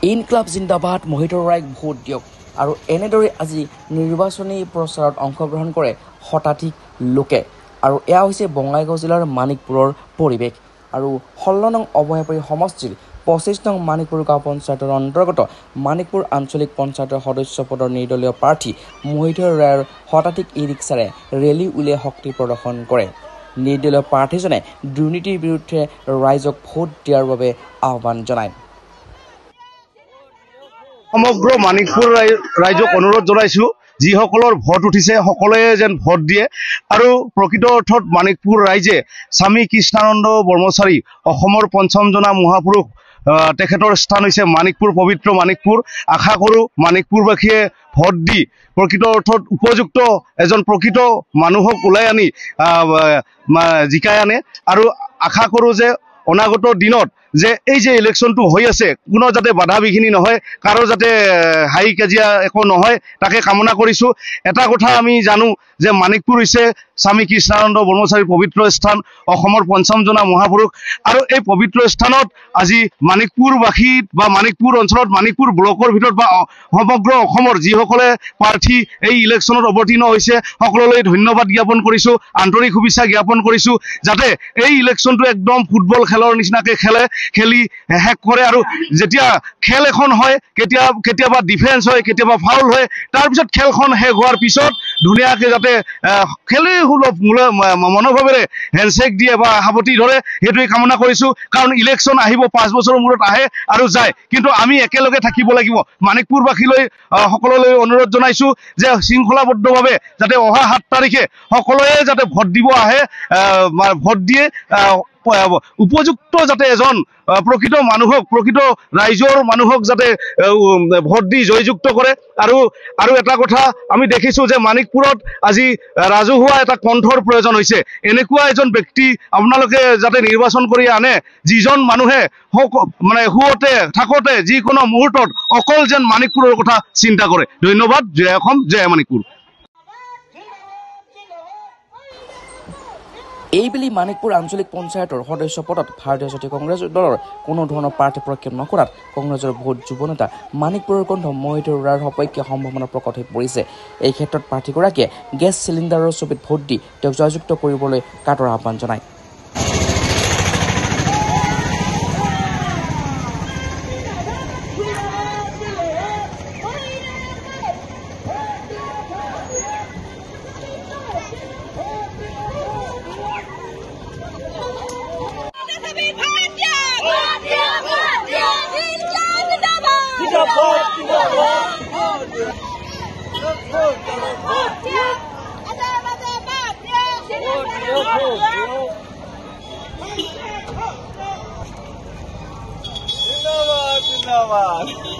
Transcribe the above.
ইনকলাব জিন্দাবাদ মহিধৰ ৰায়ক ভোট দিয়ক আৰু এনেদৰে আজি নিৰ্বাচনী প্ৰচাৰত অংশগ্ৰহণ কৰে শতাধিক লোকে আৰু এয়া হৈছে বঙাইগাঁও জিলাৰ মানিকপুৰৰ পৰিৱেশ আৰু 16 নং অভয়াপুৰী সমষ্টিৰ 25 নং মানিকপুৰ গাঁও পঞ্চায়তৰ অন্তৰ্গত মানিকপুৰ আঞ্চলিক পঞ্চায়তৰ সদস্য পদৰ নিৰ্দলীয় প্ৰাৰ্থী মহিধৰ ৰায়ৰ শতাধিক ই-ৰিক্সাৰে ৰেলী উলিয়াই শক্তি প্ৰদৰ্শন কৰে। নিৰ্দলীয় প্ৰাৰ্থীজনে দুৰ্নীতিৰ বিৰুদ্ধে ৰাইজক ভোট দিয়াৰ বাবে আহ্বান জনায়। সমগ্ৰ মানিকপুৰ ৰাইজক অনুৰোধ জনাইছো যিসকলৰ ভোট উঠিছে সকলোৱে যেন ভোট দিয়ে আৰু প্ৰকৃত অৰ্থত মানিকপুৰ ৰাইজে স্বামী কৃষ্ণানন্দ ব্ৰহ্মচাৰী অসমৰ পঞ্চম জনা মহাপুৰুষ তেখেতৰ স্থান হৈছে মানিকপুৰ পবিত্ৰ মানিকপুৰ। আশা কৰোঁ মানিকপুৰবাসীয়ে ভোট দি প্ৰকৃত অৰ্থত উপযুক্ত এজন প্ৰকৃত মানুহক ওলাই আনি জিকাই আনে আৰু আশা কৰোঁ যে অনাগত দিনত যে এই যে ইলেকশ্যনটো হৈ আছে কোনো যাতে বাধা বিঘিনি নহয়, কাৰো যাতে হাই কাজিয়া একো নহয় তাকে কামনা কৰিছোঁ। এটা কথা আমি জানো যে মানিকপুৰ হৈছে স্বামী কৃষ্ণানন্দ ব্ৰহ্মচাৰীৰ পবিত্ৰ স্থান, অসমৰ পঞ্চম জনা মহাপুৰুষ আৰু এই পবিত্ৰ স্থানত আজি মানিকপুৰবাসী বা মানিকপুৰ অঞ্চলত মানিকপুৰ ব্লকৰ ভিতৰত বা সমগ্ৰ অসমৰ যিসকলে প্ৰাৰ্থী এই ইলেকশ্যনত অৱতীৰ্ণ হৈছে সকলোলৈ ধন্যবাদ জ্ঞাপন কৰিছোঁ, আন্তৰিক শুভেচ্ছা জ্ঞাপন কৰিছোঁ যাতে এই ইলেকশ্যনটো একদম ফুটবল খেলৰ নিচিনাকৈ খেলি শেষ কৰে আৰু যেতিয়া খেল এখন হয় কেতিয়াবা ডিফেন্স হয় কেতিয়াবা ফাউল হয়, তাৰপিছত খেলখন শেষ হোৱাৰ পিছত ধুনীয়াকৈ যাতে খেলি সুলভ মনোভাৱেৰে হেণ্ডশ্বেক দিয়ে বা সাৱটি ধৰে সেইটোৱে কামনা কৰিছোঁ। কাৰণ ইলেকশ্যন আহিব 5 বছৰৰ মূৰত আহে আৰু যায়, কিন্তু আমি একেলগে থাকিব লাগিব। মানিকপুৰবাসীলৈ সকলোলৈ অনুৰোধ জনাইছোঁ যে শৃংখলাবদ্ধভাৱে যাতে অহা 7 তাৰিখে সকলোৱে যাতে ভোট দিব আহে, ভোট দিয়ে উপযুক্ত যাতে এজন প্ৰকৃত মানুহক প্ৰকৃত ৰাইজৰ মানুহক যাতে ভোট দি জয়যুক্ত কৰে। আৰু এটা কথা আমি দেখিছোঁ যে মানিকপুৰত আজি ৰাজহুৱা এটা কণ্ঠৰ প্ৰয়োজন হৈছে। এনেকুৱা এজন ব্যক্তি আপোনালোকে যাতে নিৰ্বাচন কৰি আনে যিজন মানুহে শুৱতে থাকোঁতে যিকোনো মুহূৰ্তত অকল যেন মানিকপুৰৰ কথা চিন্তা কৰে। ধন্যবাদ। জয় অসম, জয় মানিকপুৰ। এইবেলি মানিকপুৰ আঞ্চলিক পঞ্চায়তৰ সদস্য পদত ভাৰতীয় জাতীয় কংগ্ৰেছ দলৰ কোনো ধৰণৰ প্ৰাৰ্থী প্ৰক্ষেপ নকৰাত কংগ্ৰেছৰ ভোট যুৱ নেতা মানিকপুৰৰ কণ্ঠ মহিধৰ ৰায়ৰ সপক্ষে সম্ভাৱনা প্ৰকট হৈ পৰিছে। এই ক্ষেত্ৰত প্ৰাৰ্থীগৰাকীয়ে গেছ চিলিণ্ডাৰৰ ছবিত ভোট দি তেওঁক জয়যুক্ত কৰিবলৈ কাটৰ আহ্বান জনায়। Zindabad.